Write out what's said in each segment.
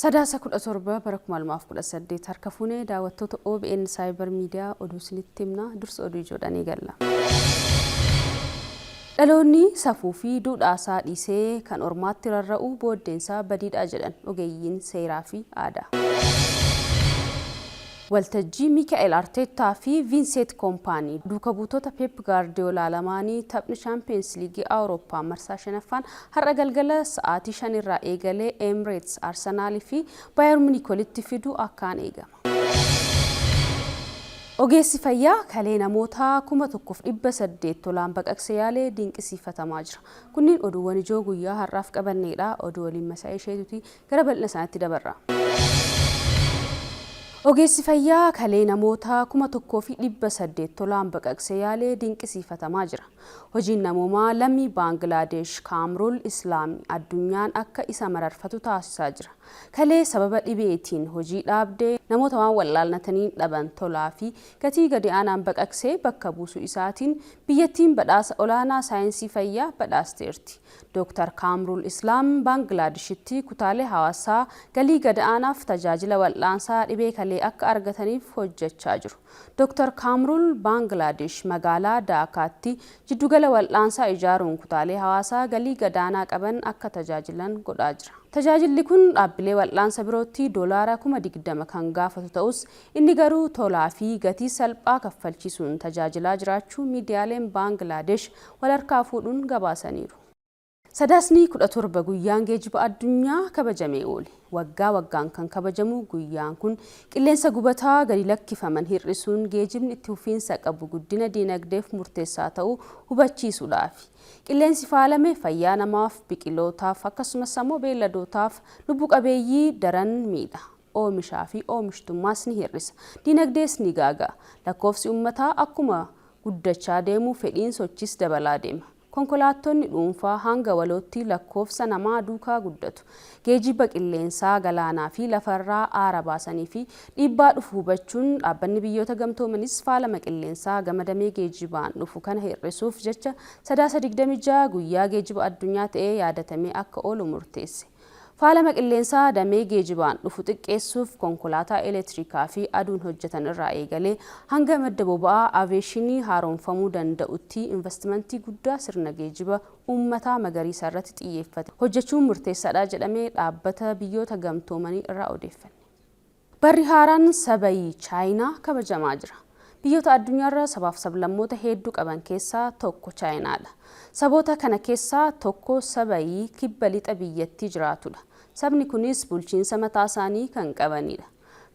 Sadasa kudha torba barakum almaaf kudha saddeet harka fuunee daawwattoota OBN Cyber Media oduu isinitti himna dursa oduu ijoodhanii galla. Dhaloonni safuu fi duudhaasaa dhiisee kan ormaatti rarra'u booddeensaa badiidhaa jedhan ogeeyyiin seeraa fi aadaa. Waltajjii Miikaa'el Arteetaa fi Viinseent Koompaanii duuka buutota Pep Gaardiyoolaa lamaanii taphni Champions League Awurooppaa marsaa shanaffaan har'a galgala sa'aatii 5 irraa eegalee Emirates Arsenaal fi Bayern Munich walitti fiduu akkaan eegama. Ogeessi fayyaa kalee namoota 1,800 tolaan baqaqsee yaalee dinqisiifatamaa jira. Kunniin oduuwwan ijoo guyyaa har'aaf qabanneedha. Oduu waliin masaa isheetuti gara bal'ina isaaniitti dabarra. Ogeessi fayyaa kalee namoota 1,800 tolaan baqaqsee yaalee dinqisiifatamaa jira. Hojiin namoomaa lammii Baangilaadesh Kaamrul Islaamii addunyaan akka isa mararfatu taasisaa jira. Kalee sababa dhibeetiin hojii dhaabdee namoota waan wallaalnatanii dhaban tolaa fi gatii gadi aanaan baqaqsee bakka buusuu isaatiin biyyattiin badhaasa olaanaa saayinsii fayyaa badhaasteerti. Dr. Kaamrul Islaam Baangilaadeshitti kutaalee hawaasaa galii gadi aanaaf tajaajila wal'aansaa dhibee kalee akka argataniif hojjechaa jiru. Dr. Kaamrul Baangilaadesh magaalaa Daakaatti jiddugala wal'aansaa ijaaruun kutaalee hawaasaa galii gadaanaa qaban akka tajaajilan godhaa jira. Tajaajilli kun dhaabbilee wal'aansa birootti doolaara 20,000 kan gaafatu ta'us inni garuu tolaa fi gatii salphaa kaffalchiisuun tajaajilaa jiraachuu miidiyaaleen Baangilaadesh walharkaa fuudhuun gabaasaniiru. Sadasni 17 guyyaan geejjiba addunyaa kabajamee oole. Waggaa waggaan kan kabajamu guyyaan kun qilleensa gubataa gadi lakkifaman hir'isuun geejjibni itti fufiinsa qabu guddina diinagdeef murteessaa ta'uu hubachiisuudhaaf. Qilleensi faalame fayyaa namaaf, biqilootaaf akkasumas immoo beelladootaaf lubbu qabeeyyii daran miidha. Oomishaa fi oomishtummaas ni hir'isa. Diinagdees ni gaaga. Lakkoofsi uummataa akkuma guddachaa deemu fedhiin sochis dabalaa deema. Konkolaattonni dhuunfaa hanga walootti lakkoofsa namaa duukaa guddatu. Geejjiba qilleensaa galaanaa fi lafarraa aara baasanii fi dhiibbaa dhufu hubachuun dhaabbanni biyyoota gamtoomanis faalama qilleensaa gamadamee geejjibaan dhufu kana hir'isuuf jecha Sadaasa 26 guyyaa geejjiba addunyaa ta'ee yaadatamee akka oolu murteesse. Faalama qilleensaa damee geejjibaan dhufu xiqqeessuuf konkolaataa elektirikaa fi aduun hojjetan irraa eegalee hanga madda boba'aa aviyeeshinii haaromfamuu danda'utti investimentii guddaa sirna geejjiba uummataa magariisa irratti xiyyeeffate hojjechuun murteessaadha jedhamee dhaabbata biyyoota gamtoomanii irraa odeeffanne. Barri haaraan sabayii Chaayinaa kabajamaa jira. Biyyoota addunyaarra sabaaf sablammoota hedduu qaban keessaa tokko Chaayinaadha. Saboota kana keessaa tokko sabayii kibba lixa biyyattii jiraatudha. Sabni kunis bulchiinsa mataa isaanii kan qabanidha.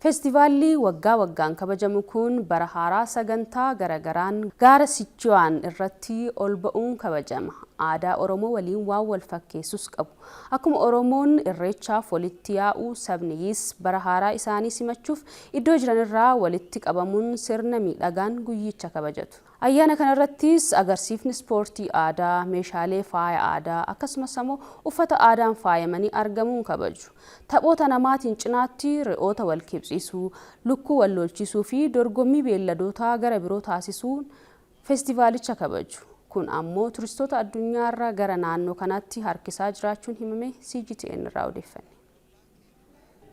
Feestivaalli waggaa waggaan kabajamu kun bara haaraa sagantaa garagaraan gaara Sichuan irratti ol ba'uun kabajama. Aadaa Oromoo waliin waan wal fakkeessus qabu. Akkuma Oromoon irreechaaf walitti yaa'u sabniyis bara haaraa isaanii simachuuf iddoo jiran irraa walitti qabamuun sirna miidhagaan guyyicha kabajatu. Ayyaana kanarrattis agarsiifni ispoortii aadaa, meeshaalee faaya aadaa akkasumas immoo uffata aadaan faayamanii argamuun kabaju. Taphoota namaatiin cinaatti re'oota wal kibsiisuu, lukkuu wal lolchisuu fi dorgommii beelladootaa gara biroo taasisuun feestivaalicha kabaju. Kun ammoo turistoota addunyaarraa gara naannoo kanaatti harkisaa jiraachuun himame CGTN irraa odeeffanne.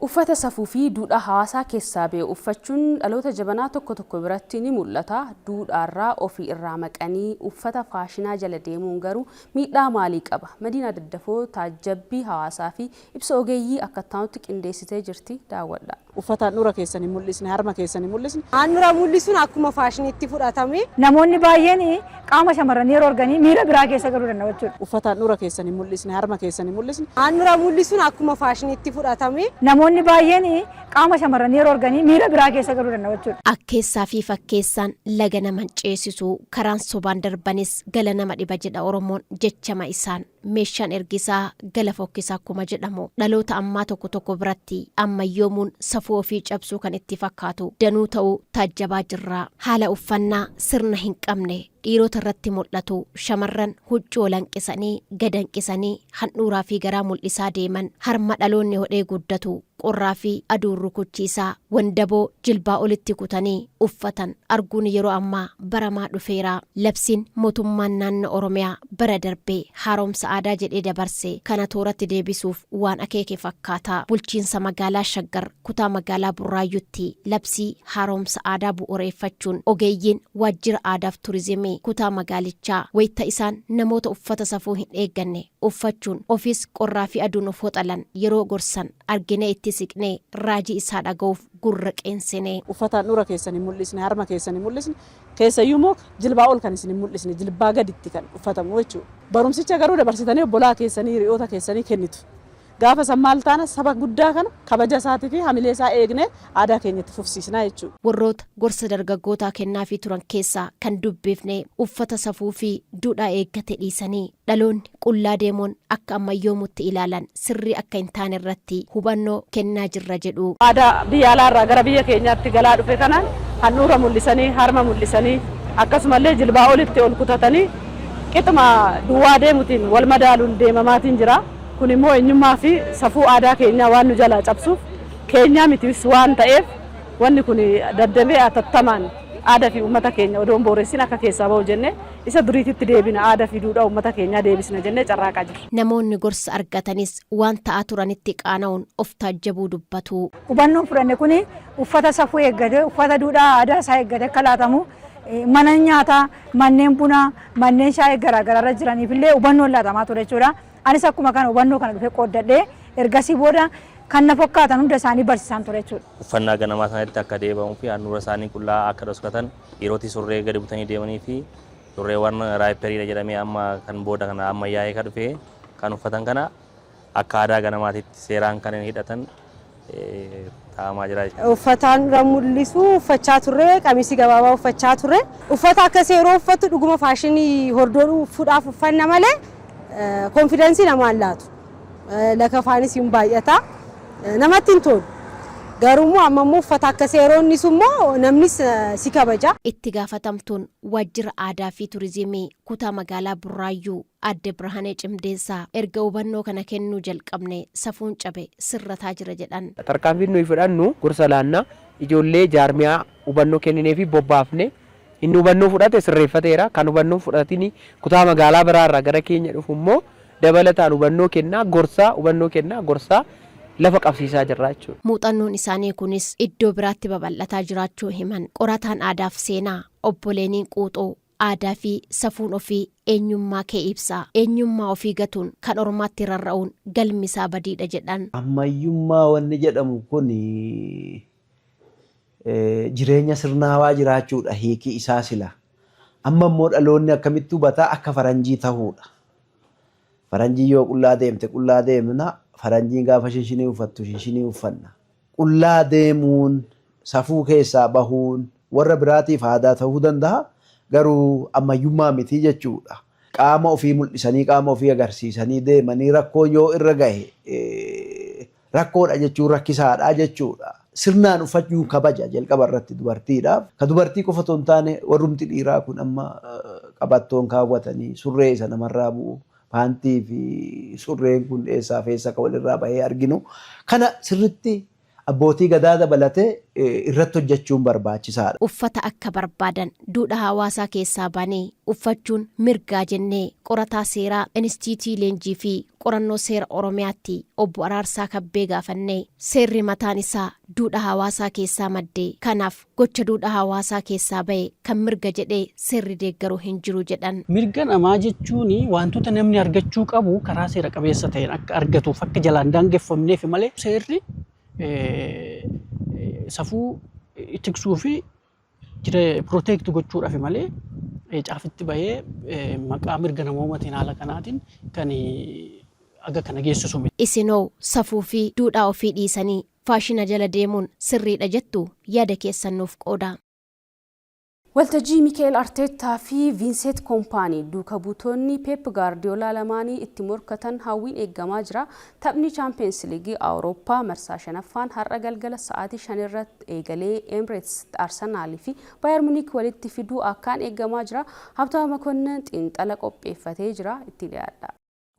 Uffata safuu fi duudhaa hawaasaa keessaa ba'e uffachuun dhaloota jabanaa tokko tokko biratti ni mul'ata. Duudhaarraa ofii irraa maqanii uffata faashinaa jala deemuun garuu miidhaa maalii qaba? Madiinaa Daddafoo taajjabbii hawaasaa fi ibsa ogeeyyii akka ta'utti qindeessitee jirti daawwadha. Uffataan dhura keessan hin mul'isne, harma keessan hin mul'isne. Handhuura mul'isuun akkuma faashiniitti fudhatame. Namoonni baay'een qaama shamarranii yeroo arganii miira biraa keessa galuu danda'u jechuudha. Uffataan dhura keessan hin mul'isne, harma keessan hin mul'isne. Handhuura mul'isuun akkuma faashiniitti fudhatame. Namoonni baay'een qaama shamarranii yeroo arganii miira biraa keessa galuu danda'u jechuudha. Akkeessaa fi fakkeessaan laga nama ceesisuu karaan sobaan darbanis gala nama dhiba jedha Oromoon jechama isaan. Meeshaan ergisaa gala fokkisaa akkuma jedhamu dhaloota ammaa tokko tokko biratti ammayyoomuun safuu ofii cabsuu kan itti fakkaatu danuu ta'uu taajjabaa jirra. Haala uffannaa sirna hin qabne dhiirota irratti mul'atu shamarran huccuu lanqisanii gadanqisanii handhuuraa fi garaa mul'isaa deeman harma dhaloonni hodhee guddatu qorraa fi aduun rukuchiisaa wandaboo jilbaa olitti kutanii uffatan arguun yeroo ammaa baramaa dhufeera. Labsiin mootummaan naannoo Oromiyaa bara darbee haaromsa aadaa jedhee dabarse kana tooratti deebisuuf waan akeeke fakkaata. Bulchiinsa magaalaa Shaggar kutaa magaalaa Burraayyuutti labsii haaromsa aadaa bu'uureeffachuun ogeeyyiin waajjira aadaaf turizimii kutaa magaalichaa wayita isaan namoota uffata safuu hin eegganne uffachuun ofiis qorraa fi aduun of hoxalan yeroo gorsan argine itti siqnee raajii isaa dhaga'uuf gurra qeensine. Uffataan dhura keessan hin mul'isne, harma keessan hin mul'isne, keessayyuu immoo jilbaa ol kan isin hin mul'isne, jilbaa gaditti kan uffatamu jechuudha. Barumsicha garuu dabarsitanii obbolaa keessanii hiriyoota keessanii kennitu. Gaafa san maal taana saba guddaa kana kabaja isaatii fi hamilee isaa eegnee aadaa keenyatti fufsiisnaa jechuudha. Warroota gorsa dargaggootaa kennaafii turan keessaa kan dubbifne uffata safuu fi duudhaa eeggate dhiisanii dhaloonni qullaa deemuun akka ammayyoomutti ilaalan sirrii akka hin taane irratti hubannoo kennaa jirra jedhu. Aadaa biyya alaarraa gara biyya keenyaatti galaa dhufe kanaan handhuura mul'isanii, harma mul'isanii akkasumallee jilbaa olitti ol kutatanii qixuma duwwaa deemutiin wal madaaluun deemamaatiin jira. Kun immoo eenyummaa fi safuu aadaa keenyaa waan nu jalaa cabsuuf keenyaa mitis waan ta'eef wanni kun daddabee atattamaan aadaa fi uummata keenya odoon booressin akka keessaa bahu jennee isa duriititti deebina aadaa fi duudhaa uummata keenyaa deebisna jennee carraaqaa jirra. Namoonni gorsa argatanis waan ta'aa turanitti qaana'uun of taajjabuu dubbatu. Hubannoon fudhanne kun uffata safuu eeggate uffata duudhaa aadaa isaa eeggate akka laatamu mana nyaataa manneen bunaa manneen shaayii garaagaraa irra jiraniif illee hubannoon laatamaa ture jechuudha. Anis akkuma kana hubannoo kana dhufee qooddadhee ergasii booda kan na fakkaatan hunda isaanii barsiisaan ture jechuudha. Uffannaa ganamaa sanatti akka deebamuu fi handhuura isaanii qullaa akka dhoksatan dhiiroti surree gadi butanii deemanii fi surreewwan raayiperiidha jedhamee amma kan booda kana ammayyaa'ee kan dhufe kan uffatan kana akka aadaa ganamaatitti seeraan kan hidhatan taa'amaa jira. Uffataan mul'isu uffachaa turre, qamisii gabaabaa uffachaa turre. Uffata akka seeroo uffatu dhuguma faashinii hordofuudhaaf uffanna malee konfidensii namaan laatu. Lakafaanis hin baay'ata. Namatti hin tolu. Garuu amma immoo uffata akka seeroonnis immoo namnis si kabaja. Itti gaafatamtuun waajjira aadaa fi turizimii kutaa magaalaa Burraayyuu Aadde Birhaanee Cimdeessaa erga hubannoo kana kennuu jalqabne safuun cabe sirrataa jira jedhan. Tarkaanfiin nuyi fudhannu gorsa laannaa ijoollee jaarmiyaa hubannoo kenninee fi bobbaafne inni hubannoo fudhate sirreeffateera. Kan hubannoo fudhatini kutaa magaalaa biraarraa gara keenya dhufu immoo dabalataan hubannoo kennaa gorsaa hubannoo kennaa gorsaa lafa qabsiisaa jirra jechuudha. Muuxannoon isaanii kunis iddoo biraatti babal'ataa jiraachuu himan qorataan aadaaf seenaa obbo Leeniin Quuxoo aadaa fi safuun ofii eenyummaa kee ibsaa eenyummaa ofii gatuun kan ormaatti rarra'uun galmisaa badiidha jedhan. Ammayyummaa wanni jedhamu kun jireenya sirnaawaa jiraachuudha hiiki isaa sila. Amma immoo dhaloonni akkamitti hubataa akka faranjii ta'uudha. Faranjii yoo qullaa deemte qullaa deemna. Faranjiin gaafa shishinii uffattu shishinii uffanna. Qullaa deemuun safuu keessaa bahuun warra biraatiif aadaa ta'uu danda'a. Garuu ammayyummaa miti jechuudha. Qaama ofii mul'isanii qaama ofii agarsiisanii deemanii rakkoo yoo irra gahe rakkoodha jechuun rakkisaadha jechuudha. Sirnaan uffachuun kabaja jalqaba irratti dubartiidhaaf. Ka dubartii qofa otoo hin taane warrumti dhiiraa kun amma qabattoon kaawwatanii surree isa namarraa bu'u. Paantii fi surreen kun eessaa fi eessa akka walirraa bahee arginu. Kana sirriitti abbootii gadaa dabalatee irratti hojjechuun barbaachisaadha. Uffata akka barbaadan duudhaa hawaasaa keessaa baanee uffachuun mirgaa jennee qorataa seeraa Inistiitii Leenjii fi qorannoo seera Oromiyaatti obbo Araarsaa Kabbee gaafannee seerri mataan isaa duudhaa hawaasaa keessaa maddee kanaaf gocha duudhaa hawaasaa keessaa bahe kan mirga jedhee seerri deeggaruu hin jiru jedhan. Mirga namaa jechuun wantoota namni argachuu qabu karaa seera qabeessa ta'een akka argatuuf akka jalaan daangeffamneef malee seerri safuu tiksuu fi protect gochuudhaaf malee caafitti bahee maqaa mirga namoomatiin haala kanaatiin kan aga kana geessisu. Isinoo safuu fi duudhaa ofii dhiisanii faashina jala deemuun sirriidha jettu yaada keessan nuuf qooda. Waltajjii Mikel Arteetaa fi Vincent Kompany duuka buutonni Pep Guardiola lamaanii itti morkatan hawwiin eeggamaa jira. Taphni Champions League Awurooppaa marsaa shanaffaan har'a galgala sa'aatii 5 irratti eegalee Emirates Arsenal fi Bayern Munich walitti fiduu akkaan eeggamaa jira. Habtaama Makonnin xiinxala qopheeffatee jira itti dhiyaadha.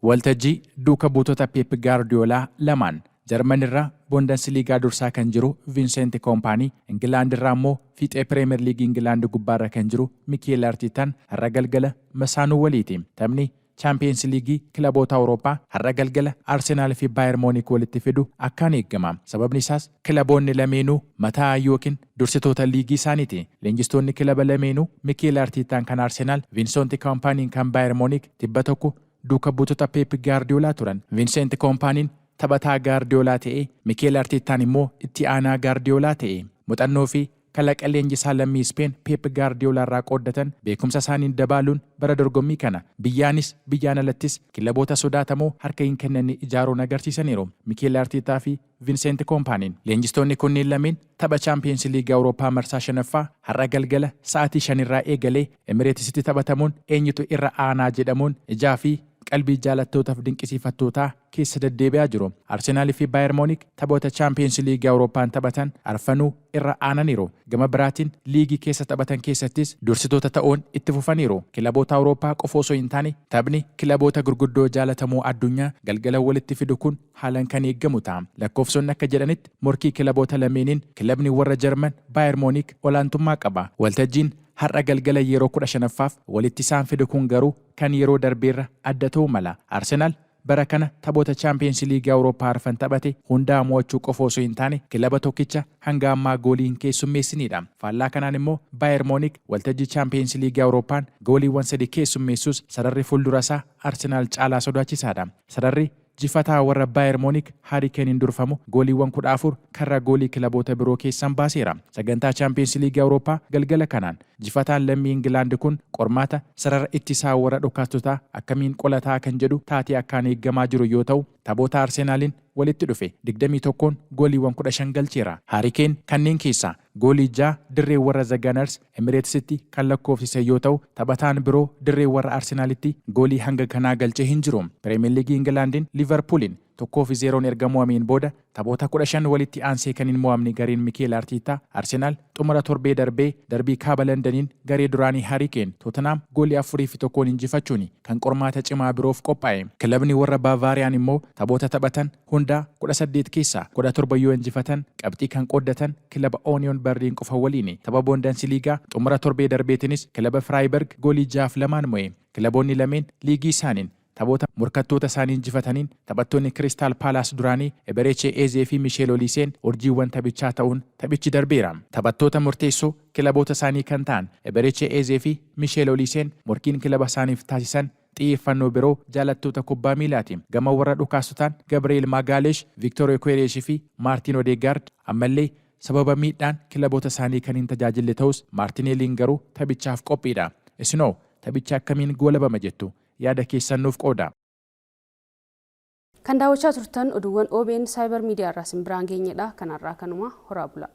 Waltajjii duuka buutota Pep Guardiola lamaan Jarmanirraa Bundesliga dursaa kan jiru Vincent Kompany, Ingilaandirraa immoo fiixee Premier League Ingilaand gubbaarra kan jiru Mikel Arteetaan har'a galgala masaanuu waliiti. Taphni Champions League kilaboota Awurooppaa har'a galgala Arsenal fi Bayern Munich walitti fidu akkaan eeggama. Sababni isaas kilaboonni lameenuu mataa yookiin dursitoota liigii isaaniiti. Leenjistoonni kilaba lameenuu Mikel Arteetaan kan Arsenal, Vincent Kompany kan Bayern Munich tibba tokko duuka buutota Pep Guardiola turan. Vincent Kompany taphataa Guardiola ta'e, Mikel Arteetaan immoo itti aanaa Guardiola ta'e. Muuxannoo fi kalaqa leenjisaa lammii Spain Pep Guardiola irraa qooddatan beekumsa isaaniin dabaaluun bara dorgommii kana biyyaanis biyyaan alattis kilaboota sodaatamoo harka hin kennanne ijaaruun agarsiisaniiru. Mikel Arteetaa fi Vincent Kompany. Leenjistoonni kunneen lameen tapha Champions League Awurooppaa marsaa shanaffaa har'a galgala sa'aatii 5 irraa eegalee Emireetsitti taphatamuun eenyutu irra aanaa jedhamuun ijaa fi qalbii jaalattootaaf dinqisiifattootaa keessa deddeebi'aa jiru. Arsenal fi Bayern Munich taphoota Champions League Awurooppaan taphatan arfanuu irra aananiiru. Gama biraatiin liigii keessa taphatan keessattis dursitoota ta'uun itti fufaniiru. Kilaboota Awurooppaa qofa osoo hin taane taphni kilaboota gurguddoo jaalatamoo addunyaa galgala walitti fidu kun haalan kan eeggamu ta'a. Lakkoofsonni akka jedhanitti morkii kilaboota lameeniin kilabni warra Jarman Bayern Munich olaantummaa qaba. Waltajjiin har'a galgala yeroo 15ffaaf walitti isaan fidu kun garuu kan yeroo darbeerra adda ta'uu mala. Arsenal bara kana taphoota Champions League Awurooppaa arfan taphate hundaa mo'achuu qofa osoo hin taane kilaba tokkicha hanga ammaa goolii hin keessummeessinidha. Faallaa kanaan immoo Bayern Munich waltajjii Champions League Awurooppaan gooliiwwan 3 keessummeessus sararri fuuldura isaa Arsenal caalaa sodaachisaadha. Sararri jifataa warra Bayern Munich Harry Kane'n durfamu gooliiwwan 14 karra goolii kilaboota biroo keessan baaseera. Sagantaa Champions League Awurooppaa galgala kanaan jifataan lammii Ingilaand kun qormaata sarara ittisaa warra dhokaastotaa akkamiin qolataa kan jedhu taatee akkaan eeggamaa jiru yoo ta'u, taphoota Arsenaaliin walitti dhufe 21 gooliiwwan 15 galcheera. Harry Kane kanneen keessaa goolii 6 dirree warra The Gunners Emireetsitti kan lakkoofsise yoo ta'u, taphataan biroo dirree warra Arsenaalitti goolii hanga kanaa galchee hin jiru. Premier League Ingilaandiin Liverpoolin 1-0 erga mo'ameen booda taphoota 15 walitti aansee kan hin mo'amne gareen Mikel Arteetaa Arsenal xumura torbee darbee darbii kaaba Londaniin garee duraanii Harry Kane Tottenham goolii 4-1 injifachuun kan qormaata cimaa biroof qophaa'e. Kilabni warra Bavaariyaan immoo taphoota taphatan hundaa 18 keessaa 17 yoo injifatan qabxii kan qooddatan kilaba Union Berlin qofa waliin. Tapha Bundesliga xumura torbee darbeetinis kilaba Freiburg goolii 6-2 mo'e. Kilaboonni lameen liigii isaaniin taphoota morkattoota isaanii injifataniin taphattoonni Crystal Palace duraanii Eberechi Eze fi Michel Oliseen urjiiwwan taphichaa ta'uun taphichi darbeera. Taphattoota murteessoo kilaboota isaanii kan ta'an Eberechi Eze fi Michel Oliseen morkiin kilaba isaaniif taasisan xiyyeeffannoo biroo jaalattoota kubbaa miilaati. Gama warra dhukaastotaan Gabriel Magalhaes, Victor Yokeresh fi Martin Odegaard ammallee sababa miidhaan kilaboota isaanii kan hin tajaajille ta'us Martinelliin garuu taphichaaf qophiidha. Isinoo taphicha akkamiin goolabama jettu? Yaada keessan nuuf qooda. Kan daawwachaa turtan oduuwwan OBN Cyber Media irraa simbiraan geenyedha. Kanarraa kanuma horaa bulaa.